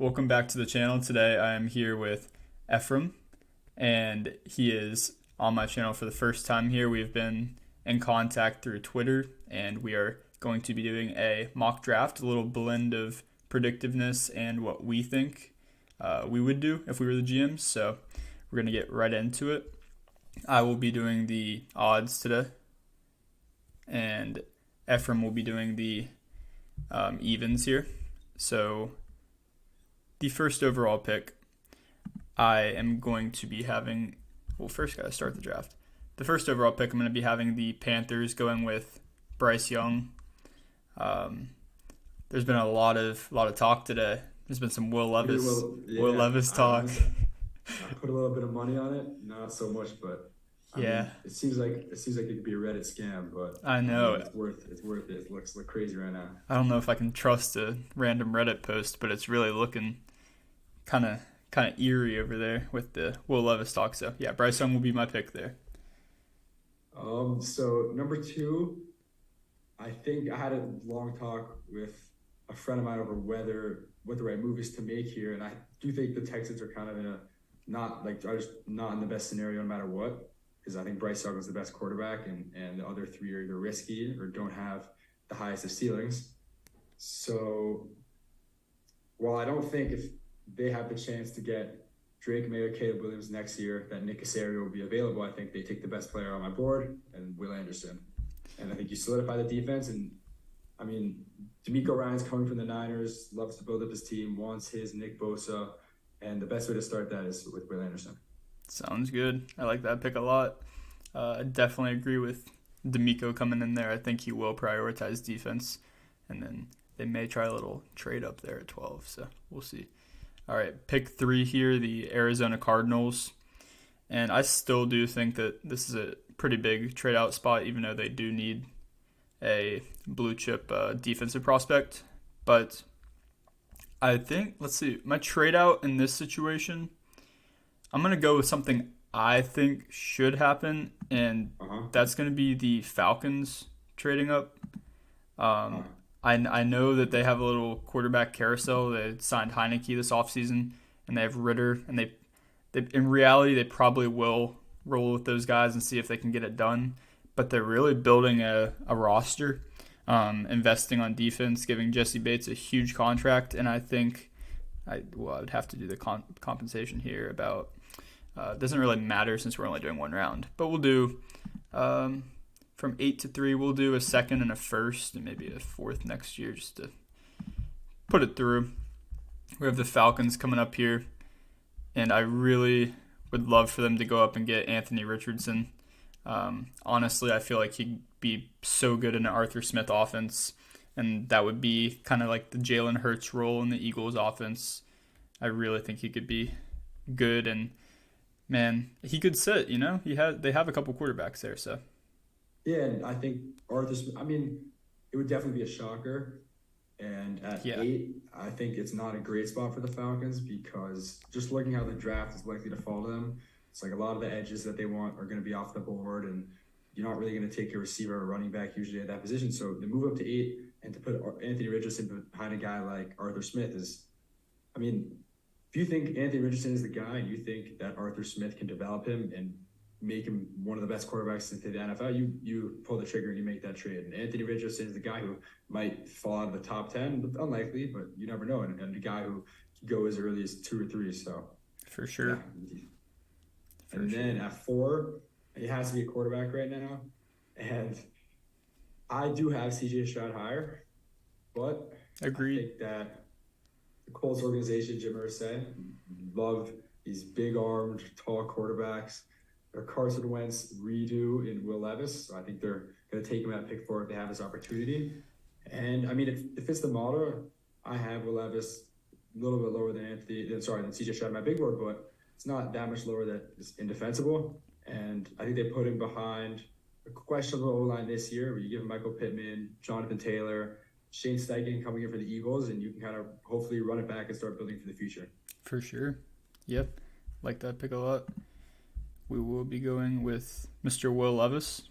Welcome back to the channel. Today I am here with Ephraim, and he is on my channel for the first time here. We've been in contact through Twitter, and we are going to be doing a mock draft, a little blend of predictiveness and what we think we would do if we were the GMs. So we're going to get right into it. I will be doing the odds today, and Ephraim will be doing the evens here. So the first overall pick, I am going to be having, first got to start the draft. The first overall pick, I'm going to be having the Panthers going with Bryce Young. There's been a lot of talk today. There's been some Will Levis, Will Levis talk. I put a little bit of money on it, not so much, but I Yeah, mean, it seems like it could be a Reddit scam, but I know. it's worth it. It looks crazy right now. I don't know if I can trust a random Reddit post, but it's really looking kind of eerie over there with the Will Levis talk. So yeah, Bryce Young will be my pick there. So number two, I think I had a long talk with a friend of mine over what the right move is to make here, and I do think the Texans are kind of are just not in the best scenario no matter what, because I think Bryce Young is the best quarterback, and the other three are either risky or don't have the highest of ceilings. So while I don't think if they have the chance to get Drake May or Caleb Williams next year, that Nick Caserio will be available, I think they take the best player on my board and Will Anderson. And I think you solidify the defense. And I mean, DeMeco Ryans coming from the Niners, loves to build up his team, wants his Nick Bosa. And the best way to start that is with Will Anderson. Sounds good. I like that pick a lot. I definitely agree with DeMeco coming in there. I think he will prioritize defense, and then they may try a little trade up there at 12. So we'll see. All right, pick 3 here, the Arizona Cardinals. And I still do think that this is a pretty big trade out spot, even though they do need a blue chip defensive prospect. But I think, let's see, my trade out in this situation, I'm going to go with something I think should happen, and that's going to be the Falcons trading up. I know that they have a little quarterback carousel. They signed Heineke this offseason, and they have Ritter, and they in reality they probably will roll with those guys and see if they can get it done. But they're really building a roster, investing on defense, giving Jesse Bates a huge contract, and I think I would have to do the compensation here about. It doesn't really matter since we're only doing one round, but we'll do from 8 to 3. We'll do a second and a first, and maybe a fourth next year, just to put it through. We have the Falcons coming up here, and I really would love for them to go up and get Anthony Richardson. Honestly, I feel like he'd be so good in an Arthur Smith offense, and that would be kind of like the Jalen Hurts role in the Eagles offense. I really think he could be good, and man, he could sit. They have a couple quarterbacks there, so. Yeah, and I think it would definitely be a shocker. And at 8, I think it's not a great spot for the Falcons because just looking how the draft is likely to fall to them, it's like a lot of the edges that they want are going to be off the board, and you're not really going to take a receiver or running back usually at that position. So to move up to 8 and to put Anthony Richardson behind a guy like Arthur Smith is, if you think Anthony Richardson is the guy and you think that Arthur Smith can develop him and make him one of the best quarterbacks in the NFL, you pull the trigger and you make that trade. And Anthony Richardson is the guy who might fall out of the top 10, but unlikely, but you never know. And the guy who can go as early as 2 or 3. So for sure. Yeah. Then at 4, it has to be a quarterback right now. And I do have CJ Stroud higher, but Agreed. I think that the Colts organization, Jim Irsay, love these big-armed, tall quarterbacks. Or Carson Wentz redo in Will Levis. So I think they're going to take him at pick 4 if they have this opportunity. And if it's the model, I have Will Levis a little bit lower than CJ Stroud, my big board, but it's not that much lower that it's indefensible. And I think they put him behind a questionable O-line this year, where you give him Michael Pittman, Jonathan Taylor, Shane Steichen coming in for the Eagles, and you can kind of hopefully run it back and start building for the future. For sure. Yep. Like that pick a lot. We will be going with Mr. Will Levis.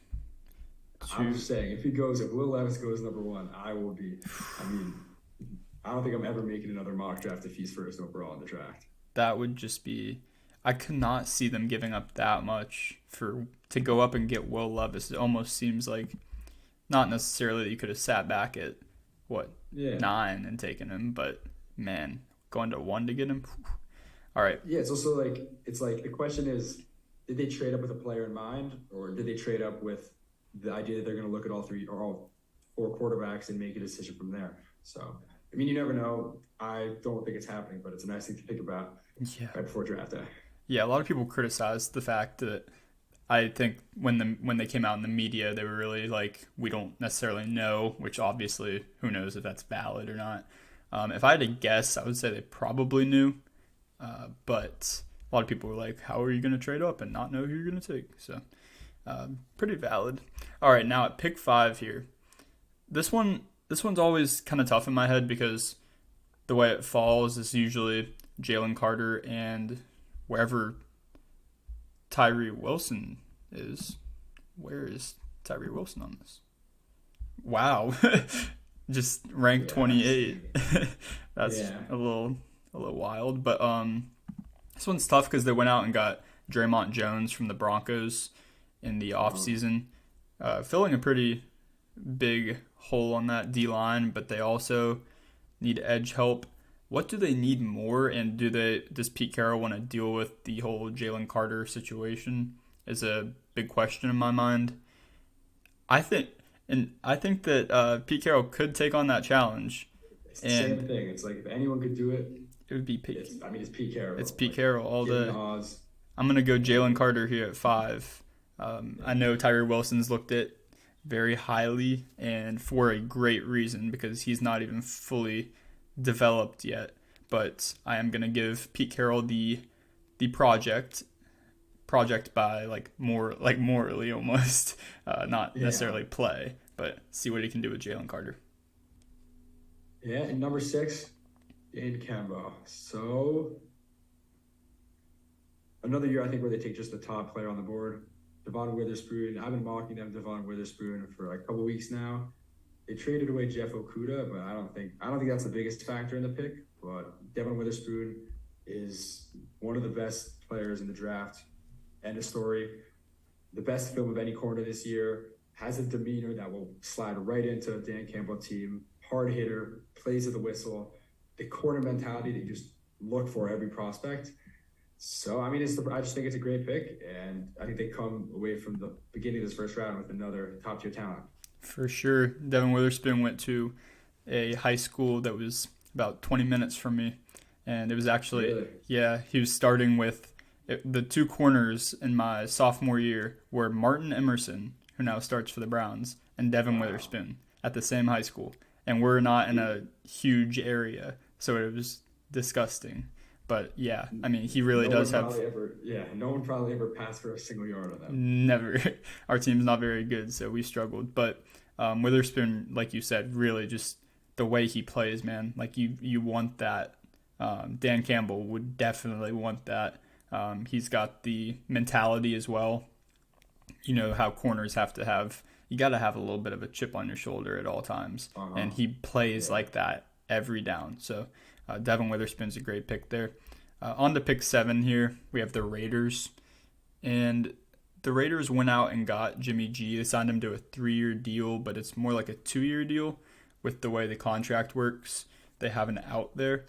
I'm just saying, if Will Levis goes number 1, I will be. I don't think I'm ever making another mock draft if he's first overall in the draft. That would just be. I could not see them giving up that much for to go up and get Will Levis. It almost seems like not necessarily that you could have sat back at what Yeah. 9 and taken him, but man, going to 1 to get him. All right. Yeah, it's like the question is, did they trade up with a player in mind, or did they trade up with the idea that they're going to look at all three or all four quarterbacks and make a decision from there? So, I mean, you never know. I don't think it's happening, but it's a nice thing to think about Yeah. right before draft day. Yeah, a lot of people criticize the fact that I think when they came out in the media, they were really like, we don't necessarily know, which obviously who knows if that's valid or not. If I had to guess, I would say they probably knew, but a lot of people were like, how are you going to trade up and not know who you're going to take? So pretty valid. All right, now at pick 5 here, this one's always kind of tough in my head because the way it falls is usually Jalen Carter and wherever Tyree Wilson is. Where is Tyree Wilson on this? Wow. Just ranked Yeah. 28. That's Yeah. a little wild. But this one's tough because they went out and got Draymond Jones from the Broncos in the offseason, filling a pretty big hole on that D line, but they also need edge help. What do they need more, and does Pete Carroll want to deal with the whole Jalen Carter situation? Is a big question in my mind. I think that Pete Carroll could take on that challenge, It's the same and thing. It's like if anyone could do it, it would be Pete. it's Pete Carroll. It's Pete Like, Carroll all give him day. the odds. I'm gonna go Jalen Carter here at 5. I know Tyree Wilson's looked at very highly, and for a great reason because he's not even fully developed yet. But I am gonna give Pete Carroll the project by like morally almost, not Yeah. necessarily play, but see what he can do with Jalen Carter. Yeah, and number 6, Dan Campbell. So another year, I think, where they take just the top player on the board, Devon Witherspoon. I've been mocking them, Devon Witherspoon, for like a couple weeks now. They traded away Jeff Okuda, but I don't think that's the biggest factor in the pick. But Devon Witherspoon is one of the best players in the draft. End of story. The best film of any corner this year. Has a demeanor that will slide right into a Dan Campbell team. Hard hitter, plays at the whistle. The corner mentality that you just look for every prospect. So, I mean, I just think it's a great pick, and I think they come away from the beginning of this first round with another top-tier talent. For sure, Devin Witherspoon went to a high school that was about 20 minutes from me, and it was actually Really? yeah, he was starting with the two corners in my sophomore year were Martin Emerson, who now starts for the Browns, and Devin Wow. Witherspoon at the same high school, and we're not in a huge area, so it was disgusting. But yeah, I mean, he really does have No one probably ever passed for a single yard on that. never. Our team's not very good, so we struggled. But Witherspoon, like you said, really just the way he plays, man. Like you want that. Dan Campbell would definitely want that. He's got the mentality as well. You know how corners have to have. You got to have a little bit of a chip on your shoulder at all times, and he plays like that every down. So Devin Witherspoon's a great pick there. On to pick 7 here, we have the Raiders. And the Raiders went out and got Jimmy G. They signed him to a 3-year deal, but it's more like a 2-year deal with the way the contract works. They have an out there.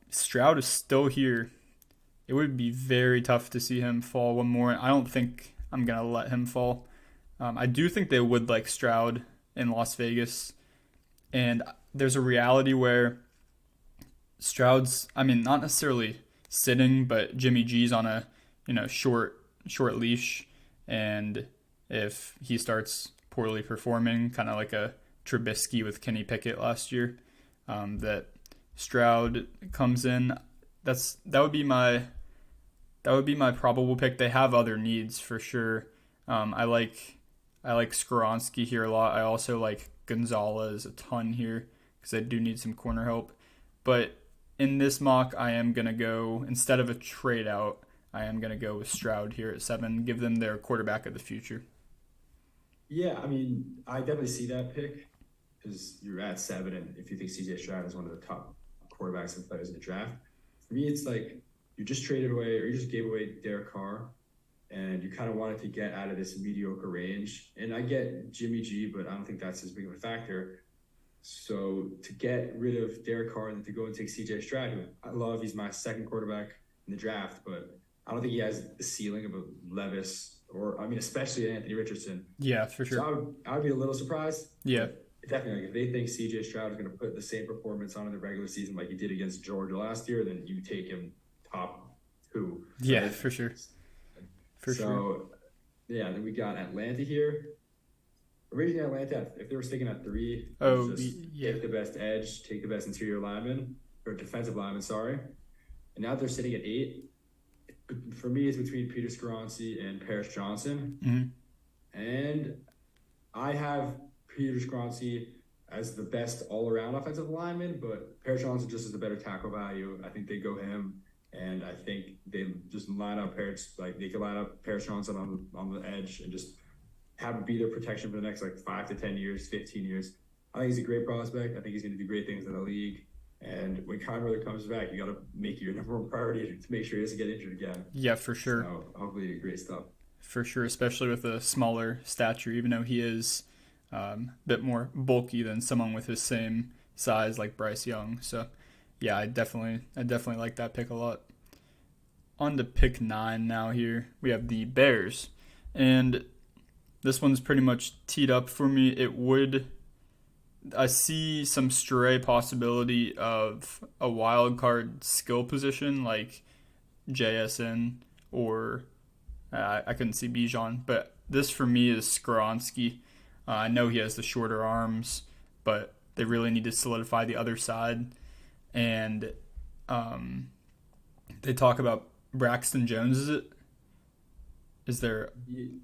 Stroud is still here. It would be very tough to see him fall one more. I don't think I'm going to let him fall. I do think they would like Stroud in Las Vegas. And there's a reality where Stroud's, I mean, not necessarily sitting, but Jimmy G's on a, short leash. And if he starts poorly performing, kind of like a Trubisky with Kenny Pickett last year, that Stroud comes in, that would be my probable pick. They have other needs for sure. I like Skoronski here a lot. I also like Gonzalez a ton here because I do need some corner help. But in this mock, I am going to go, instead of a trade out, I am going to go with Stroud here at 7, give them their quarterback of the future. Yeah, I mean, I definitely see that pick. because you're at 7, and if you think CJ Stroud is one of the top quarterbacks and players in the draft, for me, it's like you just traded away or you just gave away Derek Carr, and you kind of wanted to get out of this mediocre range. And I get Jimmy G, but I don't think that's as big of a factor. So to get rid of Derek Carr and to go and take CJ Stroud, who I love, he's my second quarterback in the draft, but I don't think he has the ceiling of a Levis or, I mean, especially Anthony Richardson. Yeah, for So sure. I would be a little surprised. Yeah. Definitely, like if they think CJ Stroud is going to put the same performance on in the regular season like he did against Georgia last year, then you take him top 2. Yeah, Right? for sure. For sure. So, yeah, then we got Atlanta here. Originally, Atlanta, if they were sticking at 3, Oh, just yeah. take the best edge, take the best interior lineman, or defensive lineman, sorry. And now they're sitting at 8. For me, it's between Peter Skoronski and Paris Johnson. Mm-hmm. And I have Peter Skoronski as the best all-around offensive lineman, but Paris Johnson just is the better tackle value. I think they go him, and I think they just line up Paris, like they could line up Paris Johnson on the edge and just have him be their protection for the next like 5 to 10 years, 15 years. I think he's a great prospect. I think he's going to do great things in the league. And when Conrad comes back, you got to make your number one priority to make sure he doesn't get injured again. Yeah, for sure. So hopefully, great stuff. For sure, especially with a smaller stature, even though he is a bit more bulky than someone with his same size like Bryce Young. So, yeah, I definitely like that pick a lot. On to pick 9 now here. We have the Bears. And this one's pretty much teed up for me. I see some stray possibility of a wild card skill position like JSN or I couldn't see Bijan, but this for me is Skoronski. I know he has the shorter arms, but they really need to solidify the other side. And they talk about Braxton Jones, is it? Is there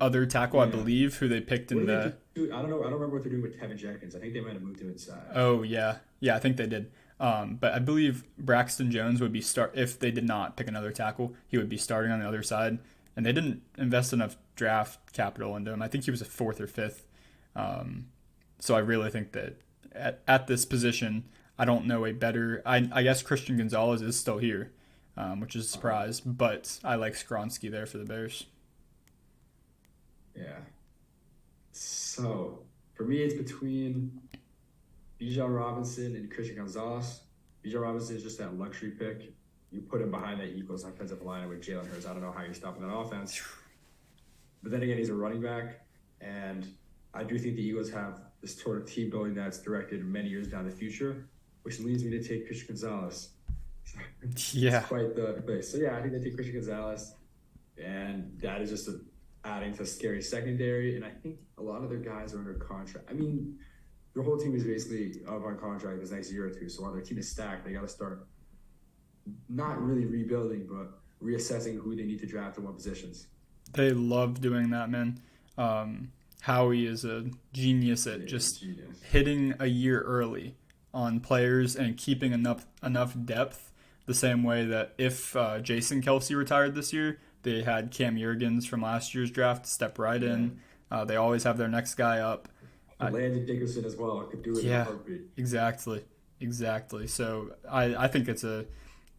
other tackle, I believe, who they picked in the... I don't know. I don't remember what they're doing with Tevin Jenkins. I think they might have moved him inside. Oh, yeah. Yeah, I think they did. But I believe Braxton Jones would be if they did not pick another tackle, he would be starting on the other side. And they didn't invest enough draft capital into him. I think he was a 4th or 5th. So I really think that at this position, I don't know a better... I guess Christian Gonzalez is still here, which is a surprise. But I like Skoronski there for the Bears. Yeah. So, for me, it's between Bijan Robinson and Christian Gonzalez. Bijan Robinson is just that luxury pick. You put him behind that Eagles offensive line with Jalen Hurts. I don't know how you're stopping that offense. But then again, he's a running back. And I do think the Eagles have this sort of team building that's directed many years down the future, which leads me to take Christian Gonzalez. Yeah. It's quite the place. So, yeah, I think they take Christian Gonzalez. And that is just adding to a scary secondary. And I think a lot of their guys are under contract. I mean, their whole team is basically on contract this next year or two. So while their team is stacked, they got to start not really rebuilding, but reassessing who they need to draft in what positions. They love doing that, man. Howie is a genius at hitting a year early on players and keeping enough depth. The same way that if Jason Kelce retired this year, they had Cam Jurgens from last year's draft step right in. They always have their next guy up. Landon Dickerson as well. Could do it in a heartbeat. Exactly. So I think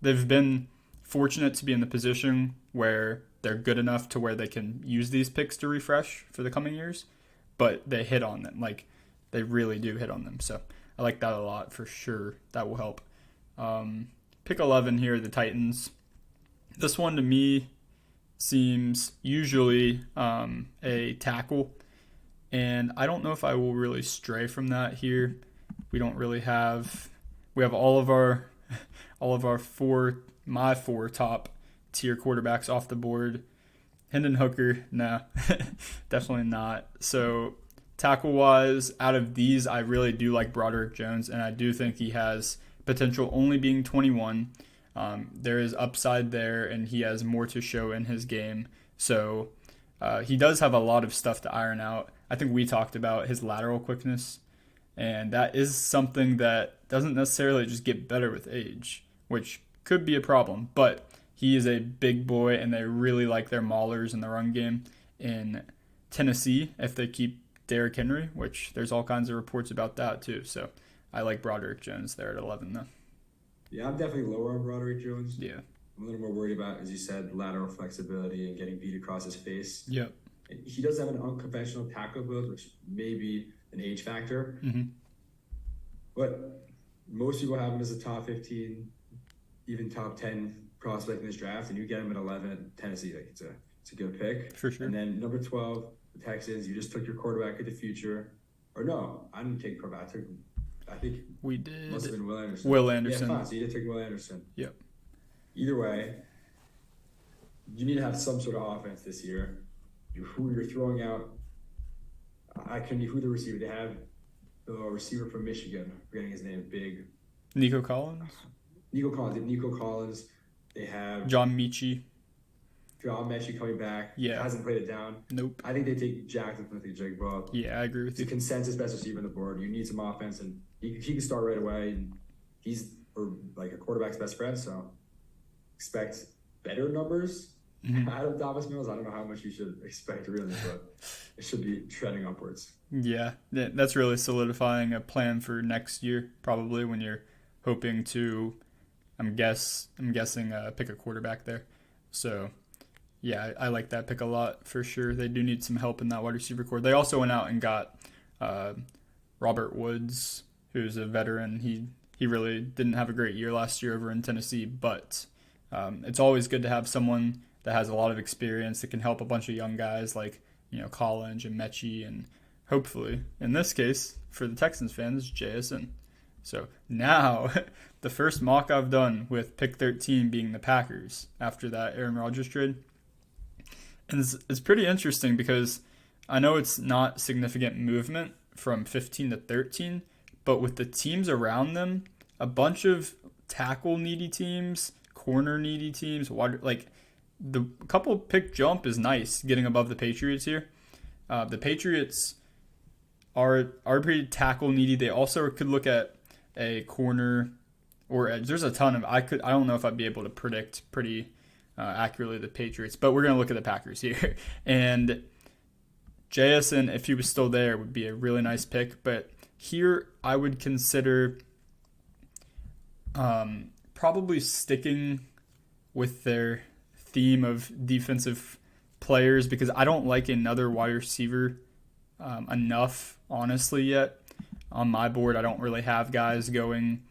they've been fortunate to be in the position where they're good enough to where they can use these picks to refresh for the coming years, but they hit on them. Like, they really do hit on them. So I like that a lot for sure. That will help. Pick 11 here, the Titans. This one to me seems usually a tackle, and I don't know if I will really stray from that here. We have all of our my four top tier quarterbacks off the board. Hendon Hooker, no, definitely not. So tackle wise, out of these, I really do like Broderick Jones, and I do think he has potential, only being 21. There is upside there, and he has more to show in his game. So he does have a lot of stuff to iron out. I think we talked about his lateral quickness, and that is something that doesn't necessarily just get better with age, which could be a problem. But he is a big boy, and they really like their maulers in the run game in Tennessee if they keep Derrick Henry, which there's all kinds of reports about that too. So I like Broderick Jones there at 11 though. Yeah, I'm definitely lower on Broderick Jones. Yeah. I'm a little more worried about, as you said, lateral flexibility and getting beat across his face. Yep. He does have an unconventional tackle build, which may be an age factor. Mm-hmm. But most people have him as a top 15, even top 10 prospect in this draft, and you get him at 11 at Tennessee. Like it's a good pick. For sure. And then number 12, the Texans. You just took your quarterback of the future. Or no, I didn't take quarterback. I think we did. Must have been Will Anderson. Will Anderson. Yeah, fine. So you did take Will Anderson. Yep. Either way, you need to have some sort of offense this year. Who you're throwing out, I couldn't who the receiver. They have the receiver from Michigan, forgetting his name, big. Nico Collins. Nico Collins. They have John Mechie. John Mechie coming back. Yeah. Hasn't played it down. Nope. I think they take Jackson Smith-Njigba. Yeah, I agree with It's you. a consensus best receiver on the board. You need some offense, and he can start right away. And he's like a quarterback's best friend, so expect better numbers out of Davis Mills. I don't know how much you should expect really, but it should be trending upwards. Yeah, that's really solidifying a plan for next year, probably when you're hoping to, I'm guessing pick a quarterback there. So, yeah, I like that pick a lot for sure. They do need some help in that wide receiver core. They also went out and got Robert Woods, who's a veteran. He really didn't have a great year last year over in Tennessee, but it's always good to have someone that has a lot of experience that can help a bunch of young guys like, Collins and Mechie, and hopefully, in this case, for the Texans fans, JSN. So now, the first mock I've done with pick 13 being the Packers after that Aaron Rodgers trade. And it's pretty interesting because I know it's not significant movement from 15 to 13, but with the teams around them, a bunch of tackle needy teams, corner needy teams, like the couple pick jump is nice getting above the Patriots here. The Patriots are pretty tackle needy. They also could look at a corner or edge. There's a ton of I don't know if I'd be able to predict pretty accurately the Patriots, but we're gonna look at the Packers here. And JSN, if he was still there, would be a really nice pick. But here I would consider probably sticking with their theme of defensive players because I don't like another wide receiver enough, honestly, yet. On my board, I don't really have guys going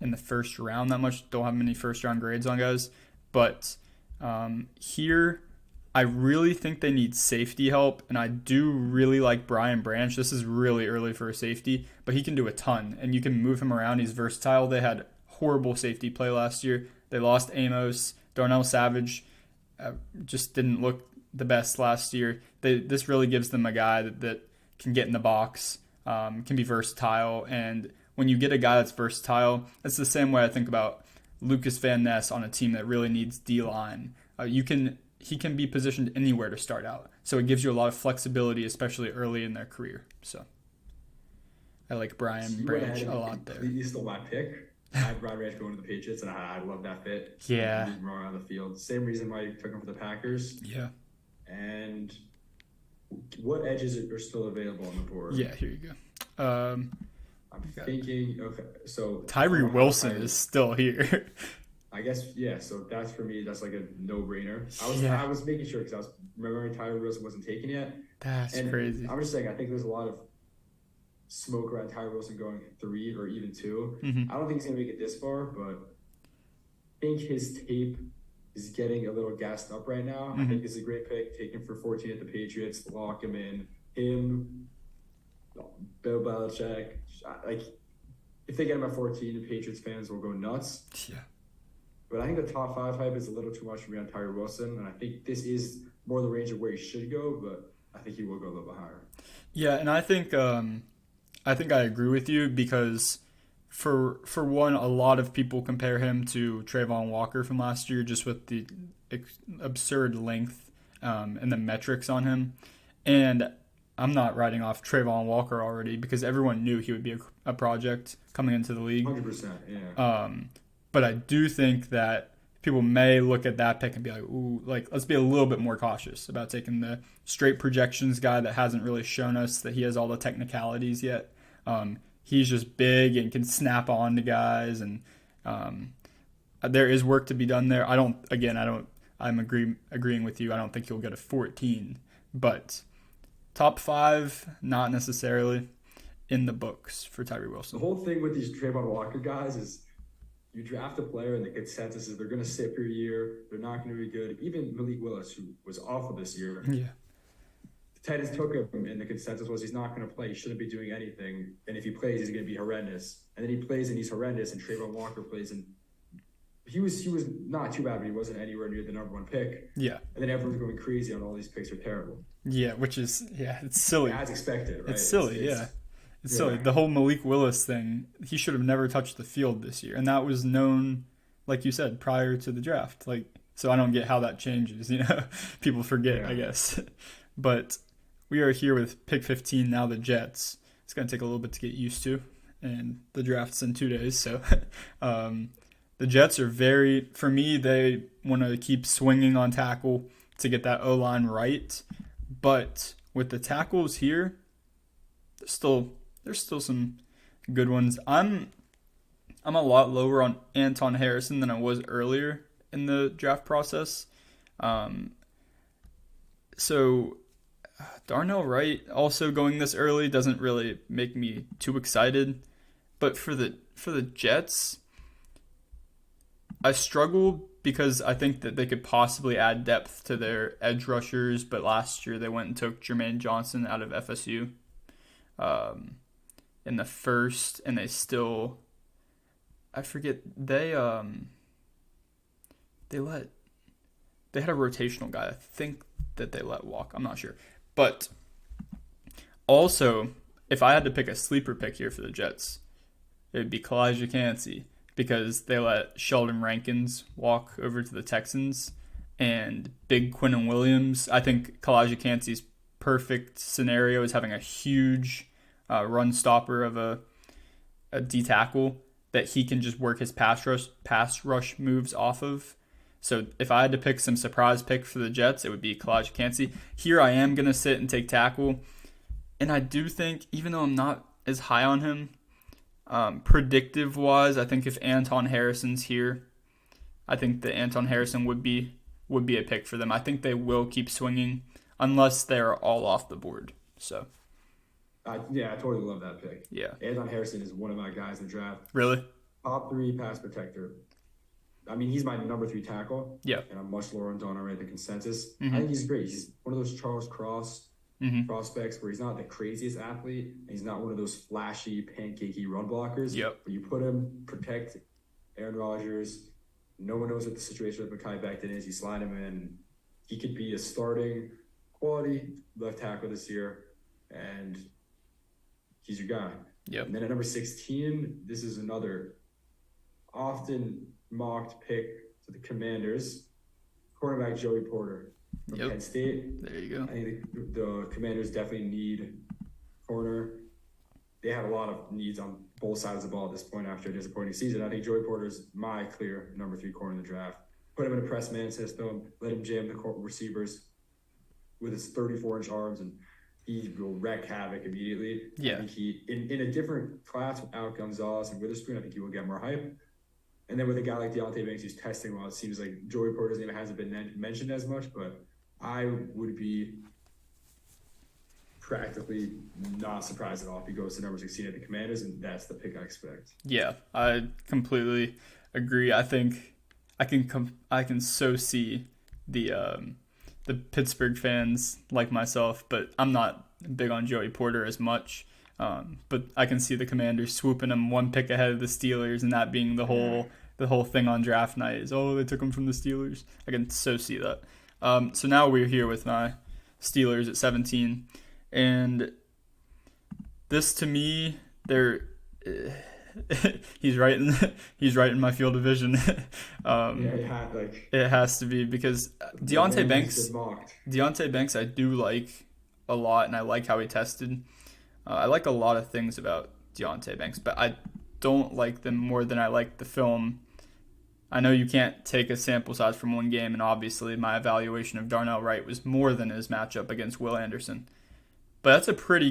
in the first round that much. Don't have many first-round grades on guys. But here, I really think they need safety help, and I do really like Brian Branch. This is really early for a safety, but he can do a ton, and you can move him around. He's versatile. They had horrible safety play last year. They lost Amos. Darnell Savage just didn't look the best last year. This really gives them a guy that can get in the box, can be versatile, and when you get a guy that's versatile, it's the same way I think about Lucas Van Ness on a team that really needs D-line. He can be positioned anywhere to start out, so it gives you a lot of flexibility, especially early in their career. So I like Brian Branch a lot there. You stole my pick. I had Brian Branch going to the Patriots, and I love that fit. Yeah. Moving around the field. Same reason why you took him for the Packers. Yeah. And what edges are still available on the board? Yeah, here you go. I'm thinking, okay, so Tyree Wilson is still here. I guess, yeah, so that's for me, that's like a no-brainer. I was making sure because I was remembering Tyree Wilson wasn't taken yet. That's crazy. I'm just saying, I think there's a lot of smoke around Tyree Wilson going 3 or even 2. Mm-hmm. I don't think he's going to make it this far, but I think his tape is getting a little gassed up right now. Mm-hmm. I think this is a great pick. Take him for 14 at the Patriots, lock him in. Him, Bill Belichick. Like, if they get him at 14, the Patriots fans will go nuts. Yeah. But I think the top 5 hype is a little too much for me on Tyree Wilson, and I think this is more the range of where he should go, but I think he will go a little bit higher. Yeah, and I think I agree with you because for one, a lot of people compare him to Trayvon Walker from last year just with the absurd length and the metrics on him. And I'm not writing off Trayvon Walker already because everyone knew he would be a project coming into the league. 100%, yeah. But I do think that people may look at that pick and be like, ooh, like let's be a little bit more cautious about taking the straight projections guy that hasn't really shown us that he has all the technicalities yet. He's just big and can snap on to guys, and there is work to be done there. I'm agreeing with you. I don't think he'll get a 14, but top 5, not necessarily in the books for Tyree Wilson. The whole thing with these Trayvon Walker guys is you draft a player and the consensus is they're going to sit for a year. They're not going to be good. Even Malik Willis, who was awful this year. Yeah. The Titans took him and the consensus was he's not going to play. He shouldn't be doing anything. And if he plays, he's going to be horrendous. And then he plays and he's horrendous, and Trayvon Walker plays and he was not too bad, but he wasn't anywhere near the number 1 pick. Yeah. And then everyone's going crazy on all these picks are terrible. Yeah, which is, it's silly. As expected, right? It's silly, It's silly. The whole Malik Willis thing, he should have never touched the field this year. And that was known, like you said, prior to the draft. So I don't get how that changes, People forget, I guess. But we are here with pick 15, now the Jets. It's going to take a little bit to get used to. And the draft's in 2 days, so... The Jets are for me, they want to keep swinging on tackle to get that O-line right. But with the tackles here, there's still some good ones. I'm a lot lower on Anton Harrison than I was earlier in the draft process. So Darnell Wright also going this early doesn't really make me too excited. But for the Jets, I struggle because I think that they could possibly add depth to their edge rushers, but last year they went and took Jermaine Johnson out of FSU in the first, and they still, I forget, they had a rotational guy, I think, that they let walk. I'm not sure. But also, if I had to pick a sleeper pick here for the Jets, it would be Kalijah Kancey, because they let Sheldon Rankins walk over to the Texans, and Big Quinnen Williams. I think Kalijah Kancey's perfect scenario is having a huge run stopper of a D tackle that he can just work his pass rush moves off of. So if I had to pick some surprise pick for the Jets, it would be Kalijah Kancey. Here I am going to sit and take tackle, and I do think, even though I'm not as high on him, predictive wise, I think if Anton Harrison's here, I think that Anton Harrison would be a pick for them. I think they will keep swinging unless they're all off the board. So, I totally love that pick. Yeah, Anton Harrison is one of my guys in the draft. Really? Top 3 pass protector. I mean, he's my number 3 tackle. Yeah, and I'm much lower on Darnell Wright, the consensus. Mm-hmm. I think he's great. He's one of those Charles Cross prospects where he's not the craziest athlete, and he's not one of those flashy, pancakey run blockers. Yep. But you put him, protect Aaron Rodgers. No one knows what the situation with Mekhi Becton is. You slide him in. He could be a starting quality left tackle this year, and he's your guy. Yep. And then at number 16, this is another often mocked pick to the Commanders, cornerback Joey Porter from Penn State. There you go. I think the Commanders definitely need corner. They have a lot of needs on both sides of the ball at this point after a disappointing season. I think Joey Porter is my clear number 3 corner in the draft. Put him in a press man system, let him jam the receivers with his 34-inch arms, and he will wreak havoc immediately. Yeah. I think he, in a different class without Gonzalez and Witherspoon, I think he will get more hype. And then with a guy like Deonte Banks who's testing well, it seems like Joey Porter's name hasn't been mentioned as much, but I would be practically not surprised at all if he goes to number 16 at the Commanders, and that's the pick I expect. Yeah, I completely agree. I think I can so see the Pittsburgh fans like myself, but I'm not big on Joey Porter as much. But I can see the Commanders swooping him 1 pick ahead of the Steelers, and that being the whole thing on draft night is, oh, they took him from the Steelers. I can so see that. So now we're here with my Steelers at 17, and this to me, he's right in my field of vision. It has to be, because Deonte Banks I do like a lot, and I like how he tested. I like a lot of things about Deonte Banks, but I don't like them more than I like the film. I know you can't take a sample size from one game, and obviously my evaluation of Darnell Wright was more than his matchup against Will Anderson. But that's it's a pretty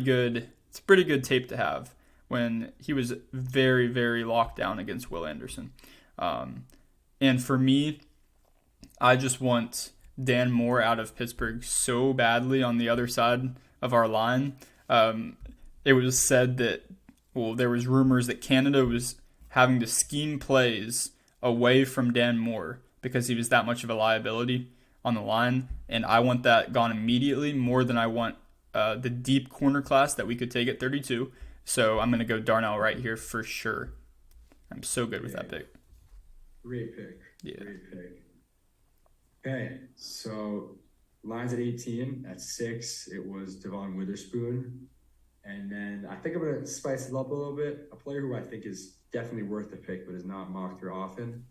good tape to have when he was very, very locked down against Will Anderson. And for me, I just want Dan Moore out of Pittsburgh so badly on the other side of our line. It was said that, well, there was rumors that Canada was having to scheme plays away from Dan Moore because he was that much of a liability on the line. And I want that gone immediately more than I want the deep corner class that we could take at 32. So I'm going to go Darnell Wright here for sure. I'm so good with that pick. Great pick. Yeah. Great pick. Okay, so lines at 18. At 6, it was Devon Witherspoon. And then I think I'm going to spice it up a little bit. A player who I think is definitely worth the pick, but is not mocked here often.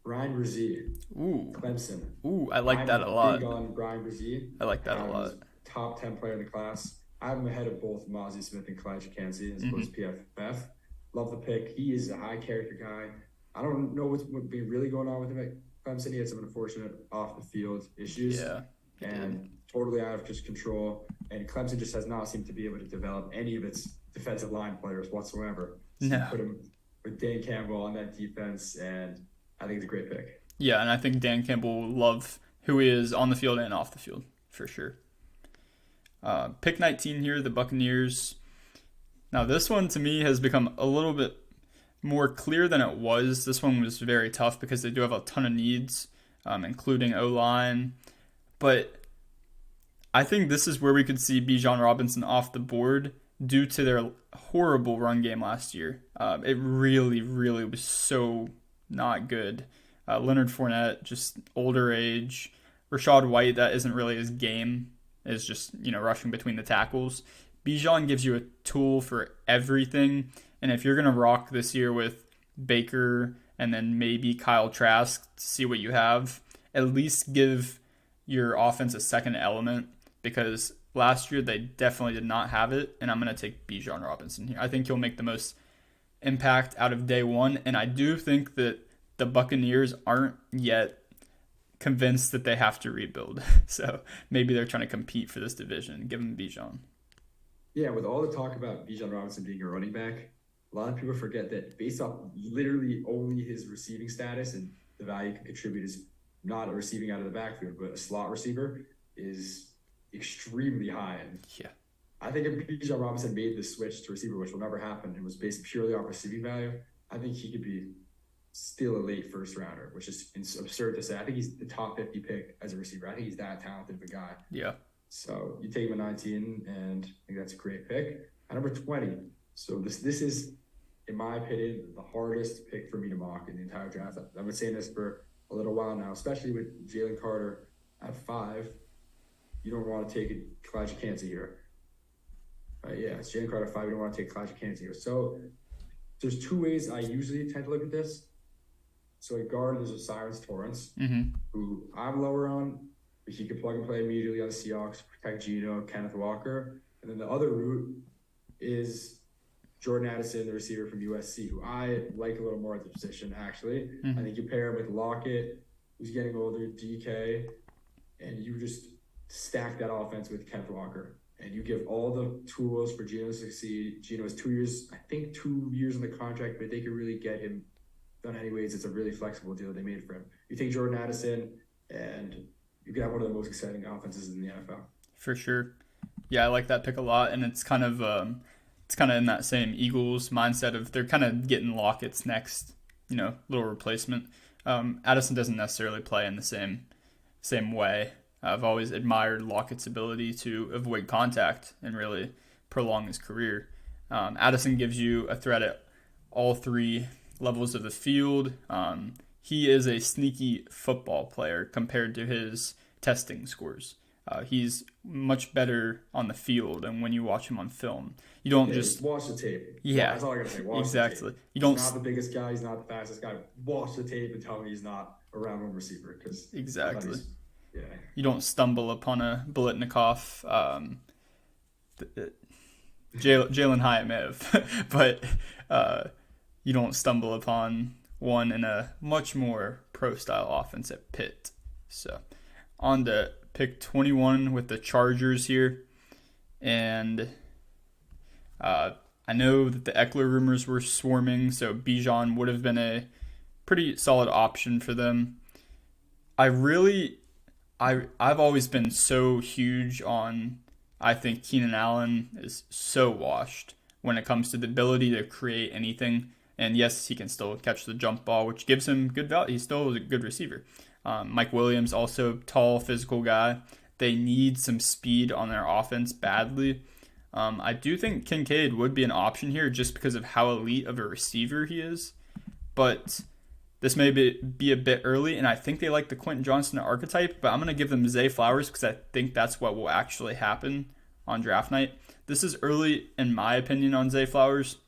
Brian Brzee. Ooh. Clemson. Ooh, I like that a lot. Big on Brian Brzee. I like that a lot. Top 10 player in the class. I have him ahead of both Mozzie Smith and Clyde Chikansey as opposed to PFF. Love the pick. He is a high character guy. I don't know what's been really going on with him at Clemson. He had some unfortunate off the field issues. Yeah. And totally out of his control. And Clemson just has not seemed to be able to develop any of its defensive line players whatsoever. So no. Put him with Dan Campbell on that defense, and I think it's a great pick. Yeah, and I think Dan Campbell will love who he is on the field and off the field, for sure. Pick 19 here, the Buccaneers. Now, this one to me has become a little bit more clear than it was. This one was very tough because they do have a ton of needs, including O-line. But I think this is where we could see Bijan Robinson off the board due to their horrible run game last year. It really, really was so not good. Leonard Fournette, just older age. Rachaad White, that isn't really his game, is just, rushing between the tackles. Bijan gives you a tool for everything. And if you're going to rock this year with Baker and then maybe Kyle Trask to see what you have, at least give your offense a second element, because last year they definitely did not have it, and I'm going to take Bijan Robinson here. I think he'll make the most impact out of day one, and I do think that the Buccaneers aren't yet convinced that they have to rebuild. So maybe they're trying to compete for this division. Give them Bijan. Yeah, with all the talk about Bijan Robinson being a running back, a lot of people forget that based off literally only his receiving status and the value he can contribute is not a receiving out of the backfield, but a slot receiver is extremely high. And yeah, I think if Bijan Robinson made the switch to receiver, which will never happen, and was based purely on receiving value, I think he could be still a late first rounder, which is absurd to say. I think he's the top 50 pick as a receiver. I think he's that talented of a guy. Yeah. So you take him at 19, and I think that's a great pick. At number 20, so this is, in my opinion, the hardest pick for me to mock in the entire draft. I've been saying this for a little while now, especially with Jalen Carter at 5. You don't want to take Elijah Cansey here. Yeah, it's Jalen Carter at 5. You don't want to take Elijah Cansey here. So there's 2 ways I usually tend to look at this. So at guard, there's O'Cyrus Torrence, who I'm lower on, but he could plug and play immediately on the Seahawks, protect Geno, Kenneth Walker. And then the other route is Jordan Addison, the receiver from USC, who I like a little more at the position, actually. I think you pair him with Lockett, who's getting older, DK, and you just stack that offense with Kenneth Walker. And you give all the tools for Geno to succeed. Geno has 2 years, I think 2 years on the contract, but they could really get him done anyways. It's a really flexible deal they made for him. You take Jordan Addison, and you can have one of the most exciting offenses in the NFL. For sure. Yeah, I like that pick a lot, and it's kind of in that same Eagles mindset of they're kind of getting Lockett's next, little replacement. Addison doesn't necessarily play in the same way. I've always admired Lockett's ability to avoid contact and really prolong his career. Addison gives you a threat at all 3 levels of the field. He is a sneaky football player compared to his testing scores. He's much better on the field, and when you watch him on film, you don't just watch the tape. Yeah, that's all I gotta say. Watch exactly. The tape. You don't. He's not the biggest guy. He's not the fastest guy. Watch the tape and tell me he's not a round 1 receiver. Exactly. Yeah. You don't stumble upon a Biletnikoff. Jalen Hyatt may have, but you don't stumble upon one in a much more pro-style offense at Pitt. So on to pick 21 with the Chargers here. And I know that the Eckler rumors were swarming, so Bijan would have been a pretty solid option for them. I've always been so huge on, I think Keenan Allen is so washed when it comes to the ability to create anything. And yes, he can still catch the jump ball, which gives him good value. He's still a good receiver. Mike Williams, also tall, physical guy. They need some speed on their offense badly. I do think Kincaid would be an option here just because of how elite of a receiver he is. But this may be a bit early, and I think they like the Quentin Johnston archetype, but I'm going to give them Zay Flowers because I think that's what will actually happen on draft night. This is early, in my opinion, on Zay Flowers.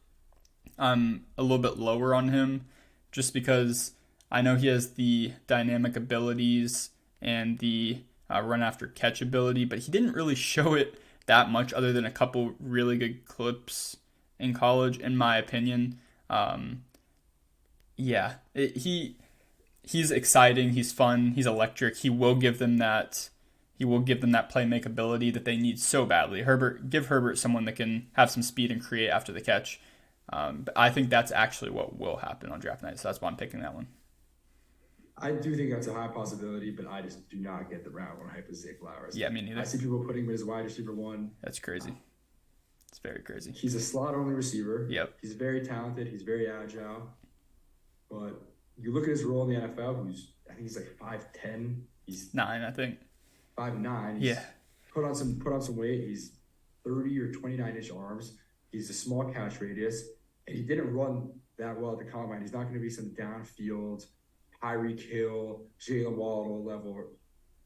I'm a little bit lower on him just because I know he has the dynamic abilities and the run after catch ability, but he didn't really show it that much other than a couple really good clips in college, in my opinion. He's exciting, he's fun, he's electric. He will give them that playmaking ability that they need so badly. Give Herbert someone that can have some speed and create after the catch. But I think that's actually what will happen on draft night, so that's why I'm picking that one. I do think that's a high possibility, but I just do not get the round one hype of Zay Flowers. Yeah, me neither. I see people putting him as wide receiver 1. That's crazy. It's very crazy. He's a slot-only receiver. Yep. He's very talented. He's very agile. But you look at his role in the NFL, I think he's like 5'10". He's 9, I think. 5'9". Yeah. Put on some weight. He's 30 or 29-inch arms. He's a small catch radius. And he didn't run that well at the combine. He's not going to be some downfield Tyreek Hill, Jalen Waddle level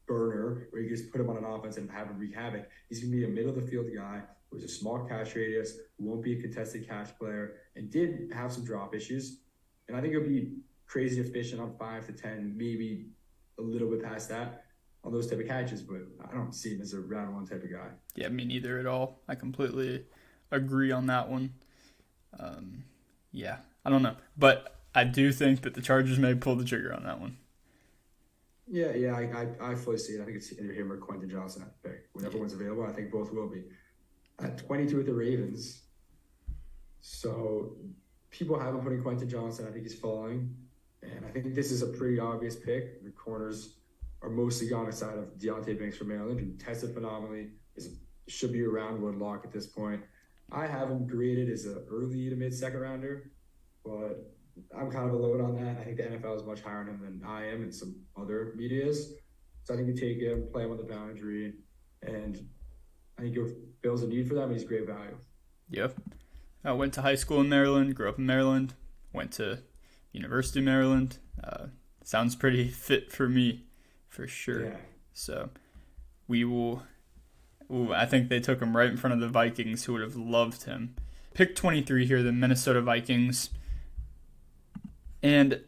burner where you just put him on an offense and have him wreak havoc. He's going to be a middle of the field guy who's a small catch radius, who won't be a contested catch player, and did have some drop issues. And I think he'll be crazy efficient on 5 to 10, maybe a little bit past that on those type of catches, but I don't see him as a round 1 type of guy. Yeah, me neither at all. I completely agree on that one. I don't know. But I do think that the Chargers may pull the trigger on that one. Yeah, I fully see it. I think it's either him or Quentin Johnston at the pick. Whenever one's available, I think both will be. At 22 with the Ravens, so people have been putting Quentin Johnston. I think he's falling. And I think this is a pretty obvious pick. The corners are mostly gone aside of Deontay Banks from Maryland, who tested phenomenally, should be a round 1 lock at this point. I have him graded as an early to mid-second rounder, but I'm kind of a load on that. I think the NFL is much higher on him than I am and some other media is. So I think you take him, play him on the boundary, and I think he fills a need for them, and he's great value. Yep. I went to high school in Maryland, grew up in Maryland, went to University of Maryland. Sounds pretty fit for me, for sure. Yeah. So we will... I think they took him right in front of the Vikings, who would have loved him. Pick 23 here, the Minnesota Vikings. And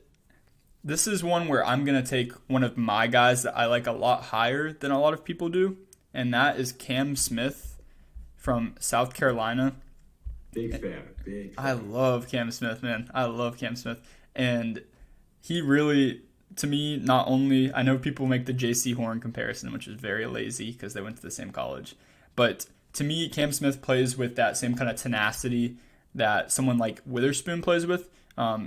this is one where I'm going to take one of my guys that I like a lot higher than a lot of people do, and that is Cam Smith from South Carolina. Big fan. I love Cam Smith, man. I love Cam Smith. And he really, to me, not only, I know people make the J.C. Horn comparison, which is very lazy because they went to the same college, but to me, Cam Smith plays with that same kind of tenacity that someone like Witherspoon plays with.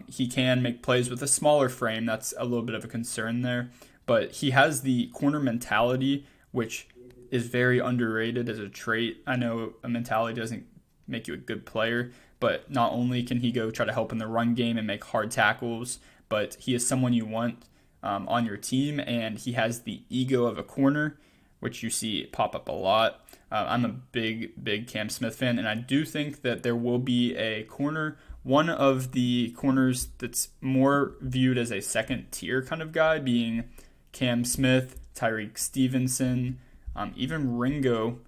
He can make plays with a smaller frame. That's a little bit of a concern there. But he has the corner mentality, which is very underrated as a trait. I know a mentality doesn't make you a good player, but not only can he go try to help in the run game and make hard tackles, but he is someone you want on your team, and he has the ego of a corner, which you see pop up a lot. I'm a big Cam Smith fan, and I do think that there will be a corner, one of the corners that's more viewed as a second tier kind of guy, being Cam Smith, Tyreek Stevenson, even Ringo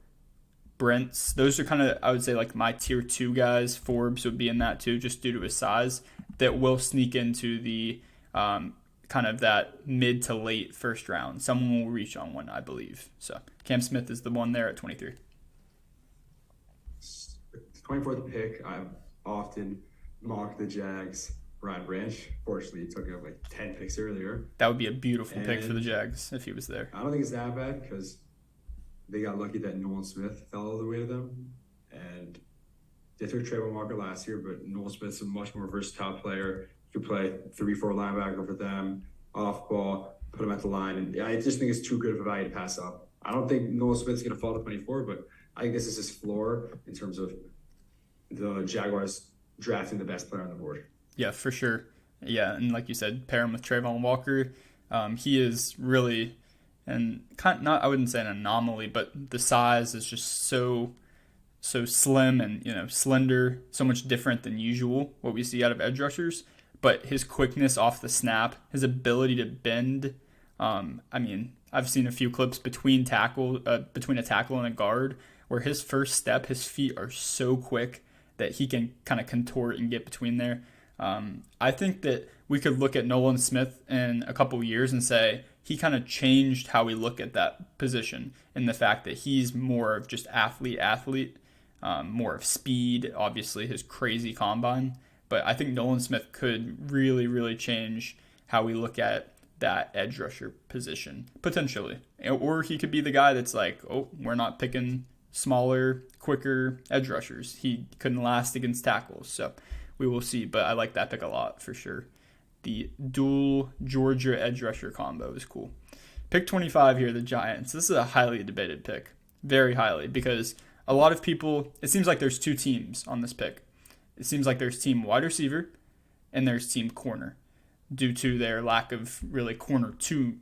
Brents. Those are kind of, I would say, like my tier 2 guys. Forbes would be in that too, just due to his size, that will sneak into the kind of that mid to late first round. Someone will reach on one, I believe. So Cam Smith is the one there at 23. 24th pick, I've often mocked the Jags Brian Branch. Fortunately, he took him like 10 picks earlier. That would be a beautiful pick for the And Jags if he was there. I don't think it's that bad because they got lucky that Nolan Smith fell all the way to them. And they took Trayvon Walker last year, but Nolan Smith's a much more versatile player. You could play 3-4 linebacker for them, off ball, put him at the line. And I just think it's too good of a value to pass up. I don't think Nolan Smith's going to fall to 24, but I think this is his floor in terms of the Jaguars drafting the best player on the board. Yeah, for sure. Yeah, and like you said, pair him with Trayvon Walker. He is really, and not, I wouldn't say an anomaly, but the size is just so slim and slender, so much different than usual what we see out of edge rushers. But his quickness off the snap, his ability to bend. I mean, I've seen a few clips between a tackle and a guard where his first step, his feet are so quick that he can kind of contort and get between there. I think that we could look at Nolan Smith in a couple years and say he kind of changed how we look at that position in the fact that he's more of just athlete, more of speed, obviously his crazy combine. But I think Nolan Smith could really, really change how we look at that edge rusher position, potentially. Or he could be the guy that's like, oh, we're not picking smaller, quicker edge rushers. He couldn't last against tackles. So we will see. But I like that pick a lot for sure. The dual Georgia edge rusher combo is cool. Pick 25 here, the Giants. This is a highly debated pick. Very highly, because a lot of people, it seems like there's two teams on this pick. It seems like there's team wide receiver and there's team corner due to their lack of really corner two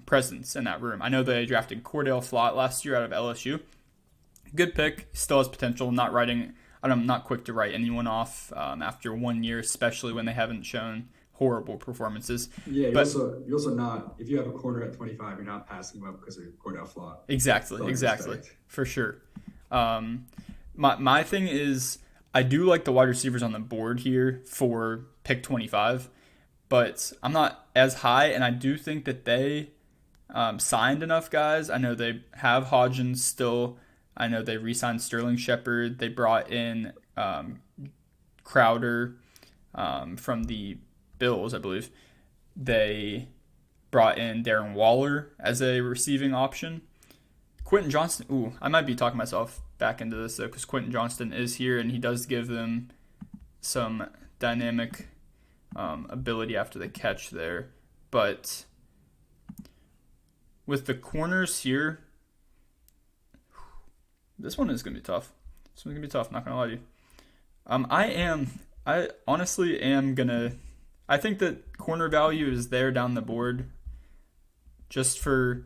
presence in that room. I know they drafted Cordell Flott last year out of LSU. Good pick. Still has potential. I'm not quick to write anyone off after 1 year, especially when they haven't shown horrible performances. Yeah, you're also not, if you have a corner at 25, you're not passing him up because of Cordell Flott. Exactly. For sure. My thing is, I do like the wide receivers on the board here for pick 25, but I'm not as high, and I do think that they signed enough guys. I know they have Hodgins still. I know they re-signed Sterling Shepard. They brought in Crowder from the Bills, I believe. They brought in Darren Waller as a receiving option. Quentin Johnston, I might be talking myself back into this though, because Quentin Johnston is here and he does give them some dynamic ability after the catch there. But with the corners here, this one is going to be tough. This one's going to be tough, not going to lie to you. I honestly am going to, I think that corner value is there down the board just for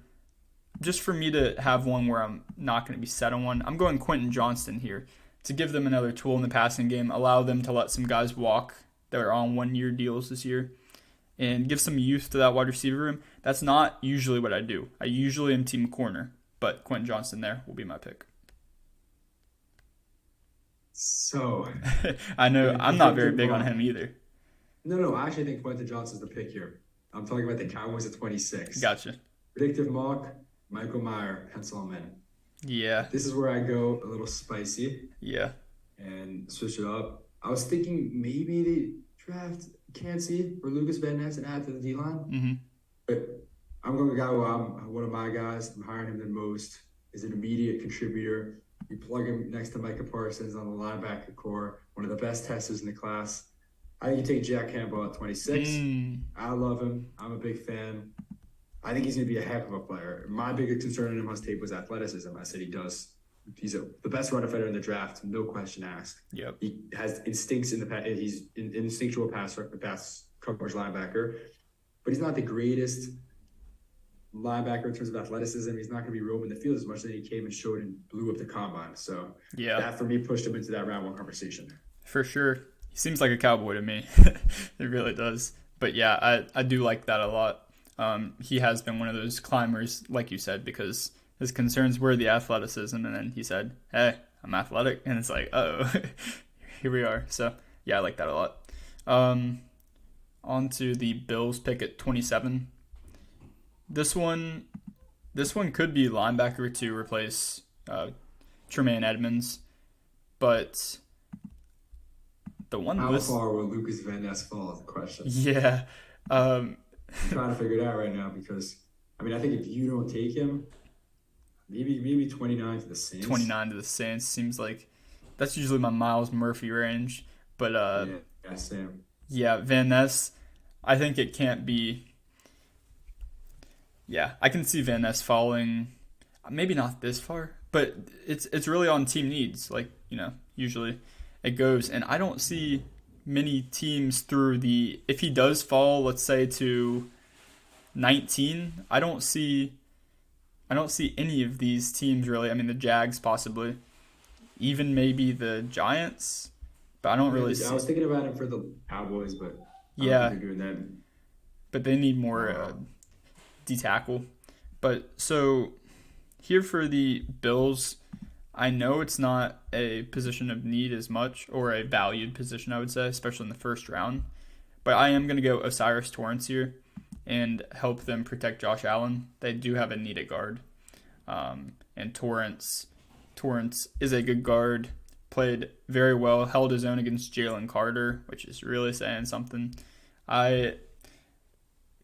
me to have one where I'm not going to be set on one. I'm going Quentin Johnston here to give them another tool in the passing game, allow them to let some guys walk that are on 1 year deals this year, and give some youth to that wide receiver room. That's not usually what I do. I usually am team corner, but Quentin Johnston there will be my pick. So I know I'm not very big on him either. No, I actually think Quentin Johnston's the pick here. I'm talking about the Cowboys at 26. Gotcha. Predictive mock, Michael Mayer, pencil him in. Yeah. This is where I go a little spicy. Yeah. And switch it up. I was thinking maybe they draft Kancey or Lucas Van Ness and add to the D-line. Mm-hmm. But I'm going to go one of my guys. I'm hiring him the most. Is an immediate contributor. You plug him next to Micah Parsons on the linebacker core, one of the best testers in the class. I think you take Jack Campbell at 26. I love him. I'm a big fan. I think he's going to be a heck of a player. My biggest concern in him on tape was athleticism. I said he does. He's the best runner fighter in the draft, no question asked. Yep. He has instincts in the pass. He's an instinctual pass coverage linebacker, but he's not the greatest linebacker in terms of athleticism. He's not going to be roaming the field as much as he came and showed and blew up the combine. So that for me pushed him into that round one conversation. For sure. He seems like a cowboy to me. It really does. But yeah, I do like that a lot. He has been one of those climbers, like you said, because his concerns were the athleticism, and then he said, hey, I'm athletic, and it's like, uh-oh, here we are. So yeah, I like that a lot. On to the Bills pick at 27. This one could be linebacker to replace Tremaine Edmonds, but the one How list. far will Lucas Van Ness fall is the question. Yeah. Um, I'm trying to figure it out right now because I mean I think if you don't take him, maybe 29 to the Saints. 29 to the Saints seems like that's usually my Miles Murphy range. But Yeah, yeah, Sam. yeah, Van Ness, I think it can't be. Yeah, I can see Van Ness falling, maybe not this far, but it's really on team needs. Like usually it goes, and I don't see many teams through the. If he does fall, let's say to 19, I don't see any of these teams really. I mean, the Jags possibly, even maybe the Giants, but I don't really I see. was thinking about him for the Cowboys, but I don't think Yeah, they're doing that. but they need more Uh, D tackle. But so here for the Bills, I know it's not a position of need as much, or a valued position, I would say, especially in the first round. But I am going to go Osiris Torrance here and help them protect Josh Allen. They do have a need at guard. And Torrance is a good guard, played very well, held his own against Jalen Carter, which is really saying something. I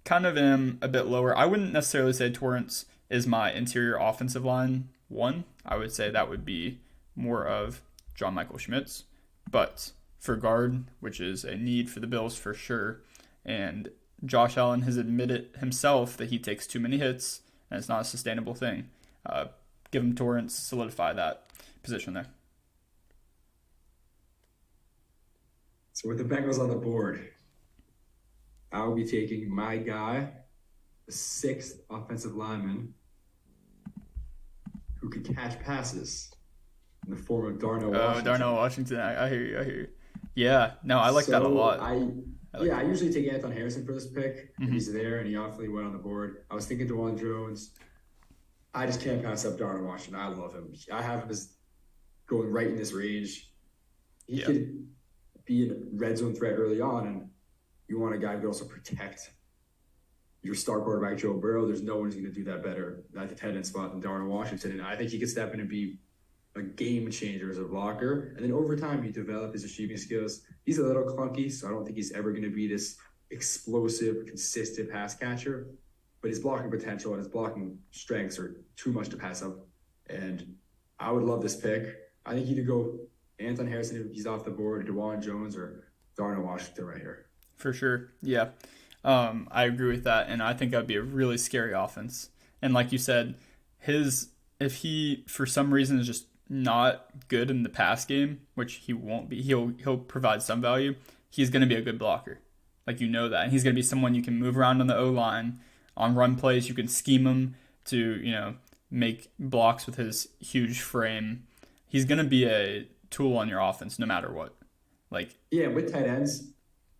kind of am a bit lower. I wouldn't necessarily say Torrance is my interior offensive line one. I would say that would be more of John Michael Schmitz. But for guard, which is a need for the Bills for sure, and Josh Allen has admitted himself that he takes too many hits and it's not a sustainable thing. Uh, Give him Torrance, solidify that position there. so with the Bengals on the board, I'll be taking my guy, the sixth offensive lineman who can catch passes in the form of Darnell Oh, Washington. Darnell Washington, I hear you. I hear you. Yeah, no, I like that a So lot. I usually take Anton Harrison for this pick. Mhm. He's there, and he awfully went on the board. I was thinking DeJuan Jones. I just can't pass up Darnell Washington. I love him. I have him as going right in this range. He Yeah, could be a red zone threat early on, and you want a guy who can also protect your star quarterback Joe Burrow. There's no one's going to do that better at the tight end spot than Darnell Washington, and I think he could step in and be a game changer as a blocker. And then over time, you develop his receiving skills. He's a little clunky, so I don't think he's ever going to be this explosive, consistent pass catcher. But his blocking potential and his blocking strengths are too much to pass up. And I would love this pick. I think either go Anton Harrison if he's off the board, DeJuan Jones, or Darnell Washington right here. for sure. Yeah, I agree with that, and I think that would be a really scary offense. And like you said, his if he for some reason is just not good in the pass game, which he won't be, he'll provide some value. He's going to be a good blocker, like that, and he's going to be someone you can move around on the O line on run plays. You can scheme him to make blocks with his huge frame. He's going to be a tool on your offense no matter what. Like Yeah, with tight ends,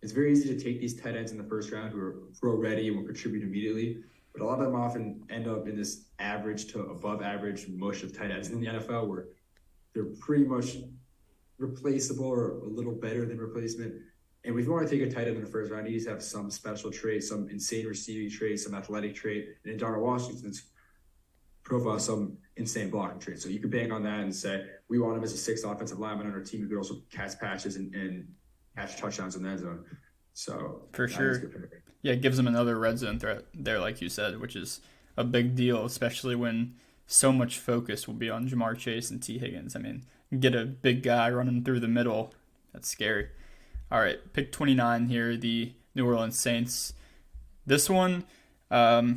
it's very easy to take these tight ends in the first round who are pro ready and will contribute immediately. But a lot of them often end up in this average to above average mush of tight ends in the NFL where they're pretty much replaceable or a little better than replacement. And if you want to take a tight end in the first round, you need to have some special trait, some insane receiving trait, some athletic trait. And in Darnell Washington's profile, some insane blocking trait. So you could bank on that and say, we want him as a sixth offensive lineman on our team who could also catch passes and catch touchdowns in that zone. So for sure. Yeah, it gives them another red zone threat there, like you said, which is a big deal, especially when so much focus will be on Jamar Chase and T. Higgins. I mean, get a big guy running through the middle. That's scary. All right, pick 29 here, the New Orleans Saints. This one, this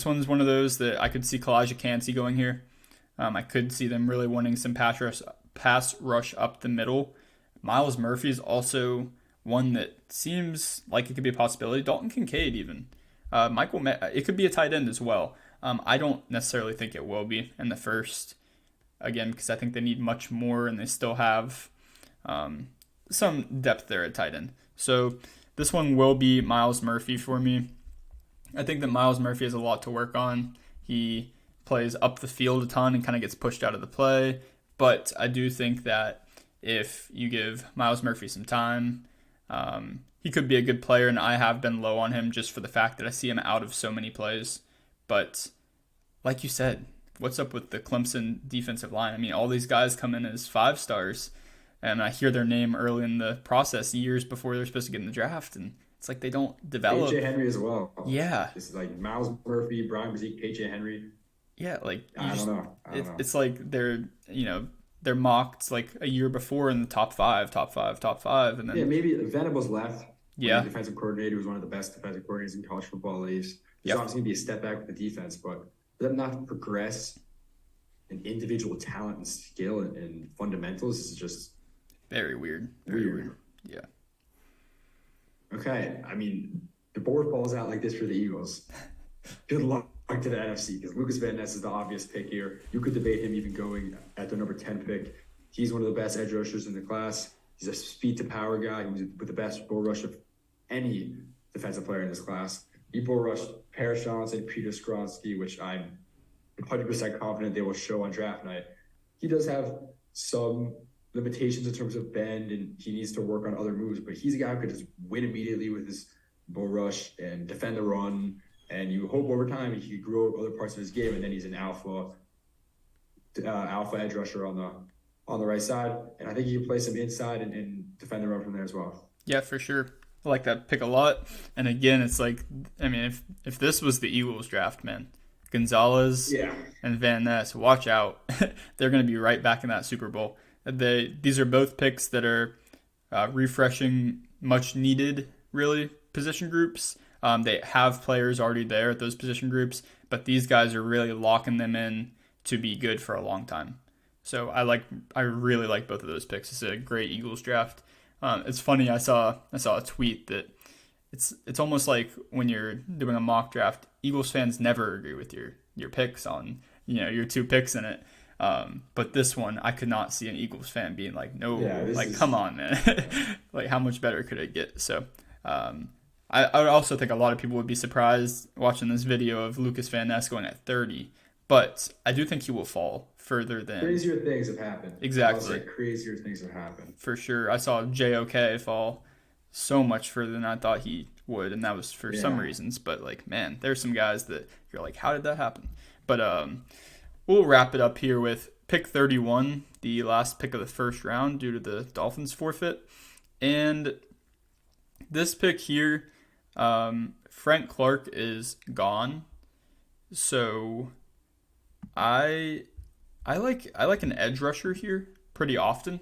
one's one of those that I could see Kalijah Kancey going here. I could see them really wanting some pass rush up the middle. Miles Murphy is also one that seems like it could be a possibility. Dalton Kincaid even. It could be a tight end as well. I don't necessarily think it will be in the first, again, because I think they need much more and they still have some depth there at tight end. So this one will be Miles Murphy for me. I think that Miles Murphy has a lot to work on. He plays up the field a ton and kind of gets pushed out of the play. But I do think that if you give Miles Murphy some time, he could be a good player, and I have been low on him just for the fact that I see him out of so many plays. But like you said, what's up with the Clemson defensive line? I mean, all these guys come in as 5 stars. and I hear their name early in the process, years before they're supposed to get in the draft, and it's like they don't develop. KJ Henry as well. Yeah, This is like Miles Murphy, Brian Brzee, KJ Henry. yeah, like you I don't just know. I don't know. it's like they're mocked like a year before in the top five, top five, top five, and Yeah, then maybe Venables left when the yeah, defensive coordinator was one of the best defensive coordinators in college football leagues. There's yep, obviously going to be a step back with the defense, but for them not to progress in individual talent and skill and fundamentals is just very weird, very weird. weird. Yeah, Okay, I mean, the board falls out like this for the Eagles. Good luck to the NFC because Lucas Van Ness is the obvious pick here. You could debate him even going at the number 10 pick. He's one of the best edge rushers in the class. He's a speed to power guy. He was with the best bull rush of any defensive player in this class. He bull rushed Paris Johnson, Peter Skronsky, which I'm 100% confident they will show on draft night. He does have some limitations in terms of bend, and he needs to work on other moves, but he's a guy who could just win immediately with his bull rush and defend the run. And you hope over time he could grow other parts of his game, and then he's an alpha edge rusher on the right side. And I think he can play some inside and defend the run from there as well. yeah, for sure. I like that pick a lot. And again, it's like, I mean, if this was the Eagles draft, man, Gonzalez Yeah. and Van Ness, watch out. They're going to be right back in that Super Bowl. These are both picks that are refreshing, much needed, really, position groups. They have players already there at those position groups, but these guys are really locking them in to be good for a long time. So I really like both of those picks. It's a great Eagles draft. It's funny. I saw a tweet that it's almost like when you're doing a mock draft, Eagles fans never agree with your picks on your two picks in it. But this one, I could not see an Eagles fan being like, no, come on, man. Like, how much better could it get? So, I would also think a lot of people would be surprised watching this video of Lucas Van Ness going at 30, but I do think he will fall further than Crazier things have happened. Exactly. Crazier things have happened. For sure. I saw JOK fall so much further than I thought he would, and that was for some reasons. But like, man, there's some guys that you're like, how did that happen? But we'll wrap it up here with pick 31, the last pick of the first round due to the Dolphins forfeit. And this pick here, Frank Clark is gone. So I like an edge rusher here pretty often.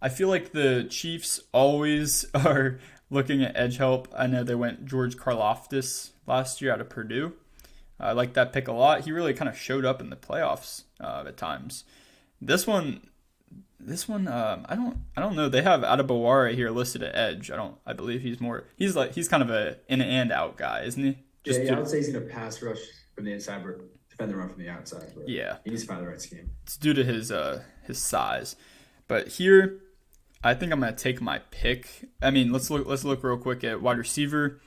I feel like the Chiefs always are looking at edge help. I know they went George Karlaftis last year out of Purdue. I like that pick a lot. He really kind of showed up in the playoffs at times. This one, I don't know. They have Adebaware here listed at edge. I believe he's kind of a in and out guy, isn't he? I would say he's gonna pass rush from the inside, but defend the run from the outside. But yeah, he needs to find the right scheme. It's due to his size. But here, I think I'm gonna take my pick. I mean, let's look real quick at wide receiver.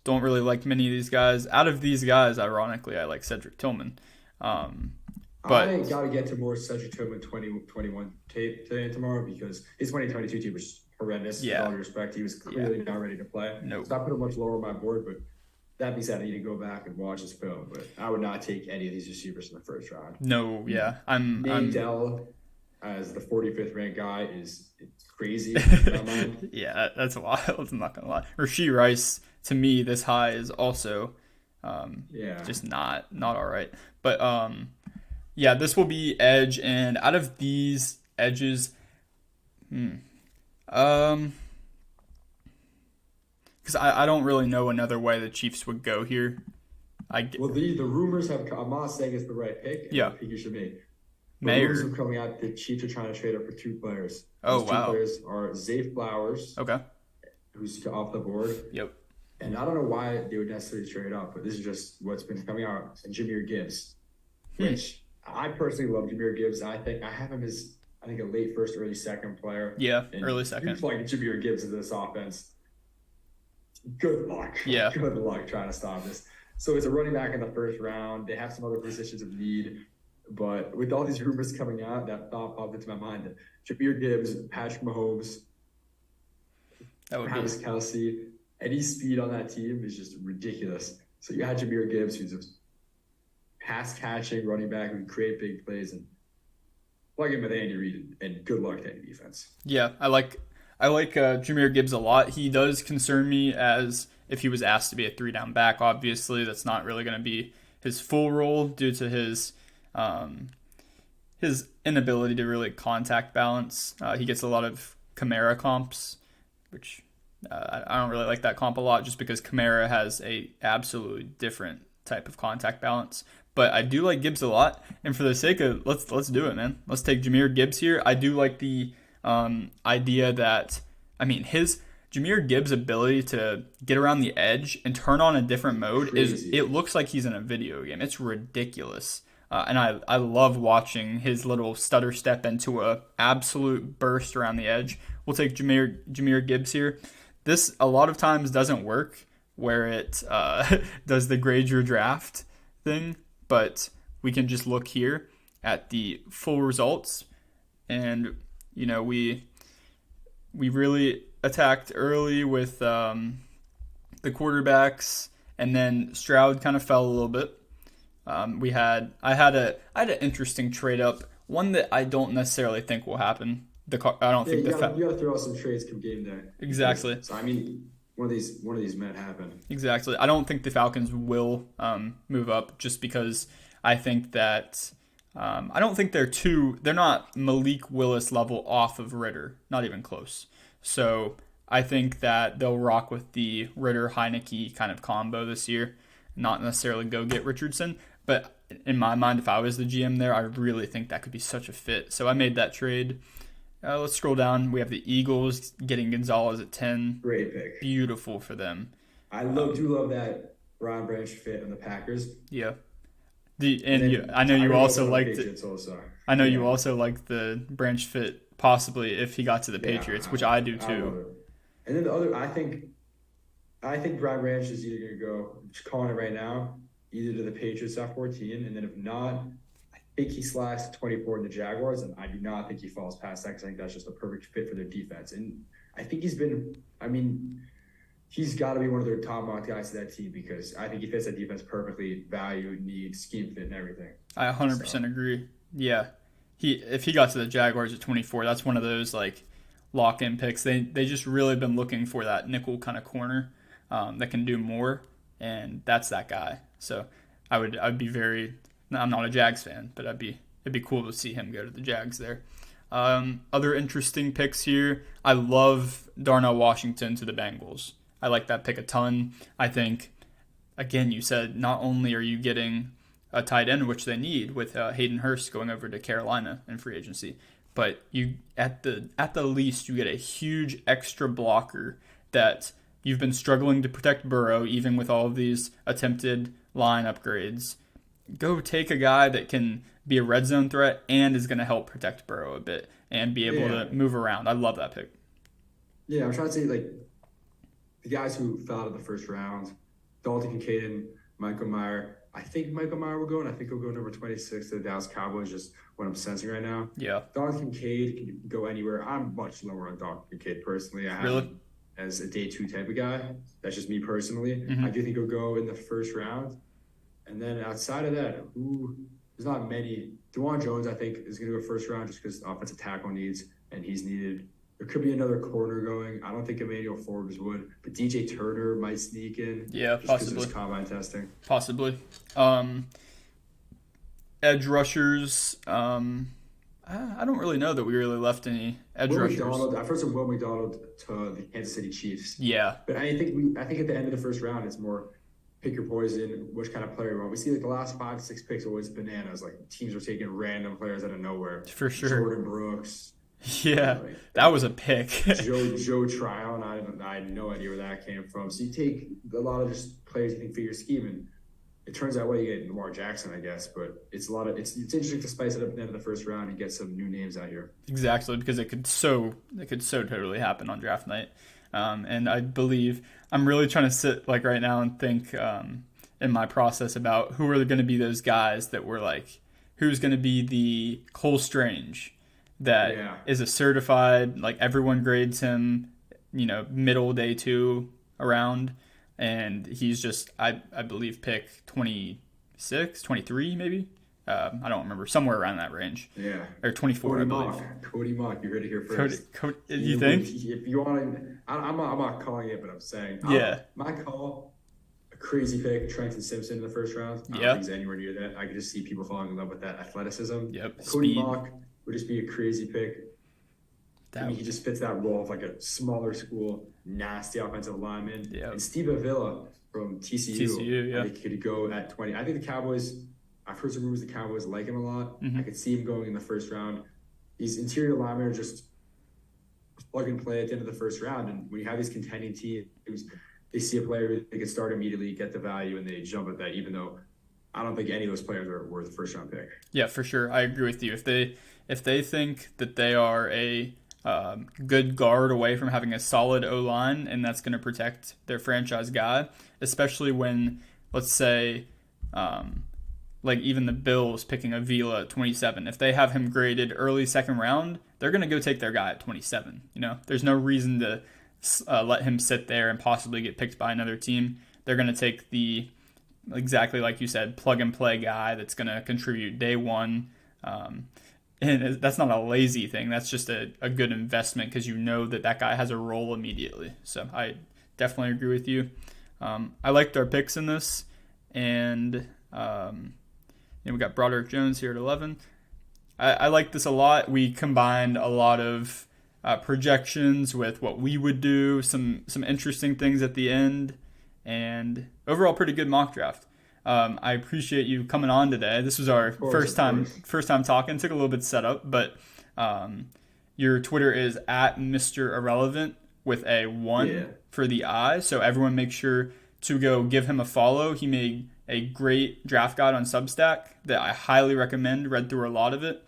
Don't really like many of these guys. Out of these guys, ironically, I like Cedric Tillman. But I got to get to more Cedric Tillman 2021 tape today and tomorrow because his 2022 team was horrendous. Yeah. With all due respect, he was clearly not ready to play. Nope. So I put him much lower on my board, but that being said, I need to go back and watch his film. But I would not take any of these receivers in the first round. no, yeah, I'm Dell as the 45th ranked guy it's crazy in my mind. yeah, that's wild. I'm not gonna lie. Rashee Rice to me this high is also just not all right. But yeah, this will be edge, and out of these edges, because I don't really know another way the Chiefs would go here. Well, the rumors have. I'm not saying it's the right pick. Yeah. I think you should make. Mayer. Rumors are coming out. The Chiefs are trying to trade up for two players. Oh, Those wow. Two players are Zay Flowers, Okay. who's off the board. Yep. And I don't know why they would necessarily trade up, but this is just what's been coming out. And Jahmyr Gibbs, which I personally love Jahmyr Gibbs. I have him as a late first, early second player. Yeah, And early You're second. playing Jahmyr Gibbs in this offense. Good luck. Yeah. Good luck trying to stop this. So it's a running back in the first round. They have some other positions of need. But with all these rumors coming out, that thought popped into my mind that Jahmyr Gibbs, Patrick Mahomes, That would Travis be Kelce, any speed on that team is just ridiculous. So you had Jahmyr Gibbs, who's a pass catching running back who can create big plays, and plug him with Andy Reid and good luck to any defense. Yeah, I like Jahmyr Gibbs a lot. He does concern me as if he was asked to be a three down back. Obviously, that's not really going to be his full role due to his inability to really contact balance. He gets a lot of Kamara comps, which I don't really like that comp a lot, just because Kamara has a absolutely different type of contact balance. But I do like Gibbs a lot, and for the sake of let's do it, man. Let's take Jahmyr Gibbs here. I do like the idea that his Jahmyr Gibbs' ability to get around the edge and turn on a different mode Crazy. it looks like he's in a video game. It's ridiculous. And I love watching his little stutter step into a absolute burst around the edge. We'll take Jahmyr Gibbs here. This a lot of times doesn't work where it does the grade your draft thing, but we can just look here at the full results, and we really attacked early with the quarterbacks, and then Stroud kind of fell a little bit. I had an interesting trade up, one that I don't necessarily think will happen. I don't think you gotta throw out some trades come game day. Exactly. So one of these might happen. Exactly. I don't think the Falcons will move up, just because I think that I don't think they're not Malik Willis level off of Ritter, not even close. So I think that they'll rock with the Ritter Heineke kind of combo this year, not necessarily go get Richardson. But in my mind, if I was the GM there, I really think that could be such a fit. So I made that trade. Let's scroll down. We have the Eagles getting Gonzalez at 10. Great pick. Beautiful for them. I do love that Brian Branch fit on the Packers. Yeah. I know you also liked it. I know you also liked the Branch fit possibly if he got to the Patriots, which I do too. And then the other, I think Brian Branch is either going to go, just calling it right now, either to the Patriots at 14, and then if not, I think he slides to 24 in the Jaguars, and I do not think he falls past that because I think that's just a perfect fit for their defense. And I think he's got to be one of their top guys to that team because I think he fits that defense perfectly, value, need, scheme fit, and everything. I 100% agree. Yeah. If he got to the Jaguars at 24, that's one of those like lock-in picks. They just really been looking for that nickel kind of corner that can do more, and that's that guy. So I'd be very. I'm not a Jags fan, but it'd be cool to see him go to the Jags there. Other interesting picks here. I love Darnell Washington to the Bengals. I like that pick a ton. I think, again, you said not only are you getting a tight end, which they need with Hayden Hurst going over to Carolina in free agency, but you at the least you get a huge extra blocker that you've been struggling to protect Burrow, even with all of these attempted line upgrades. Go take a guy that can be a red zone threat and is going to help protect Burrow a bit and be able to move around. I love that pick. Yeah, I'm trying to say, like, the guys who fell out of the first round, Dalton Kincaid and Michael Mayer. I think Michael Mayer will go, and I think he'll go number 26 to the Dallas Cowboys, just what I'm sensing right now. Yeah. Dalton Kincaid can go anywhere. I'm much lower on Dalton Kincaid personally. I have him as a day two type of guy. That's just me personally. Mm-hmm. I do think he'll go in the first round. And then outside of that, there's not many. DeJuan Jones, I think, is going to go first round just because offensive tackle needs, and he's needed. There could be another corner going. I don't think Emmanuel Forbes would, but DJ Turner might sneak in. Yeah, just possibly. Because of his combine testing. Possibly. Edge rushers. I don't really know that we really left any edge rushers. I first said Will McDonald to the Kansas City Chiefs. Yeah. But I think at the end of the first round, it's more pick your poison, which kind of player you want. We see like the last 5 to 6 picks always bananas. Like teams are taking random players out of nowhere. For sure. Jordan Brooks. Yeah, that was a pick. Joe Tryon, I had no idea where that came from. So you take a lot of just players you think fit your scheme, and it turns out, well, you get Lamar Jackson, I guess, but it's interesting to spice it up at the end of the first round and get some new names out here. Exactly, because it could so totally happen on draft night. And I believe I'm really trying to sit like right now and think in my process about who are going to be those guys that were like, who's going to be the Cole Strange that is a certified, like everyone grades him, middle day 2 around. And he's just, I believe, pick 26, 23 maybe. I don't remember, somewhere around that range. Yeah. Or 24, I believe. Cody Mock, you heard it here first. You think? If you want to, I'm not calling it, but I'm saying. Yeah. My call, a crazy pick, Trenton Simpson in the first round. I don't think he's anywhere near that. I could just see people falling in love with that athleticism. Yep. Cody Speed. Mock would just be a crazy pick. He just fits that role of like a smaller school, nasty offensive lineman. Yep. And Steve Avila from TCU. Yeah. I think he could go at 20. I think the Cowboys, I've heard some rumors the Cowboys like him a lot. Mm-hmm. I could see him going in the first round. These interior linemen are just plug and play at the end of the first round. And when you have these contending teams, they see a player, they can start immediately, get the value, and they jump at that, even though I don't think any of those players are worth a first round pick. Yeah, for sure. I agree with you. If they think that they are a good guard away from having a solid O-line, and that's going to protect their franchise guy, especially when, let's say, like even the Bills picking Avila at 27. If they have him graded early second round, they're going to go take their guy at 27. There's no reason to let him sit there and possibly get picked by another team. They're going to take the, exactly like you said, plug and play guy that's going to contribute day one. And that's not a lazy thing. That's just a good investment because you know that guy has a role immediately. So I definitely agree with you. I liked our picks in this. And we got Broderick Jones here at 11. I like this a lot. We combined a lot of projections with what we would do, some interesting things at the end, and overall pretty good mock draft. I appreciate you coming on today. This was our first time talking. Took a little bit to set up, but your Twitter is at Mr. Irrelevant with a 1 for the I. So everyone make sure to go give him a follow. He made a great draft guide on Substack that I highly recommend. Read through a lot of it.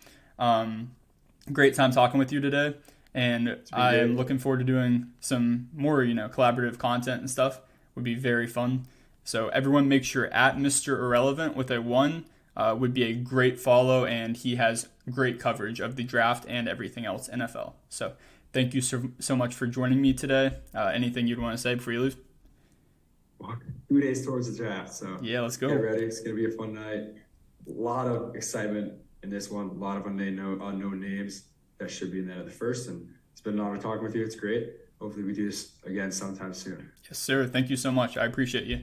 Great time talking with you today. And I am looking forward to doing some more, collaborative content and stuff. Would be very fun. So everyone make sure at Mr. Irrelevant with a 1 would be a great follow, and he has great coverage of the draft and everything else NFL. So thank you so much for joining me today. Anything you'd want to say before you leave? 2 days towards the draft, so yeah, let's go. Get ready. It's going to be a fun night. A lot of excitement in this one. A lot of unknown names that should be in there at the first, and it's been an honor talking with you. It's great. Hopefully we do this again sometime soon. Yes, sir. Thank you so much. I appreciate you.